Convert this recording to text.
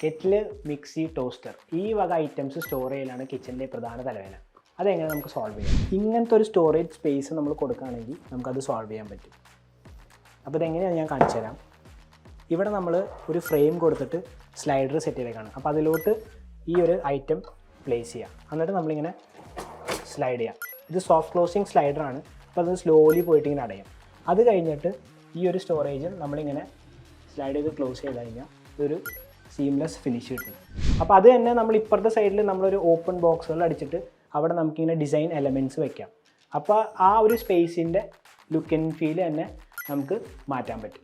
Kettle, mixie, toaster ഈ വക items store ചെയ്യലാണ് കിച്ചണിൻ്റെ പ്രധാന തലവേദന. അതെങ്ങനെ നമുക്ക് സോൾവ് ചെയ്യാം? ഇങ്ങനത്തെ ഒരു സ്റ്റോറേജ് സ്പേസ് നമ്മൾ കൊടുക്കുകയാണെങ്കിൽ നമുക്കത് സോൾവ് ചെയ്യാൻ പറ്റും. അപ്പോൾ ഇതെങ്ങനെയാണ് ഞാൻ കാണിച്ചു തരാം. ഇവിടെ നമ്മൾ ഒരു ഫ്രെയിം കൊടുത്തിട്ട് സ്ലൈഡർ സെറ്റ് ചെയ്തേക്കാണ്. അപ്പോൾ അതിലോട്ട് ഈ ഒരു ഐറ്റം പ്ലേസ് ചെയ്യാം. എന്നിട്ട് നമ്മളിങ്ങനെ സ്ലൈഡ് ചെയ്യാം. ഇത് സോഫ്റ്റ് ക്ലോസിങ് സ്ലൈഡറാണ്. അപ്പോൾ അത് സ്ലോലി പോയിട്ട് ഇങ്ങനെ അടയാം. അത് കഴിഞ്ഞിട്ട് ഈ ഒരു സ്റ്റോറേജ് നമ്മളിങ്ങനെ സ്ലൈഡ് ചെയ്ത് ക്ലോസ് ചെയ്ത് കഴിഞ്ഞാൽ ഇതൊരു സീംലെസ് ഫിനിഷ് കിട്ടും. അപ്പോൾ അത് തന്നെ നമ്മൾ ഇപ്പുറത്തെ സൈഡിൽ നമ്മളൊരു ഓപ്പൺ ബോക്സുകൾ അടിച്ചിട്ട് അവിടെ നമുക്കിങ്ങനെ ഡിസൈൻ എലമെൻറ്റ്സ് വെക്കാം. അപ്പോൾ ആ ഒരു സ്പേസിൻ്റെ ലുക്ക് ആൻഡ് ഫീൽ തന്നെ നമുക്ക് മാറ്റാൻ പറ്റും.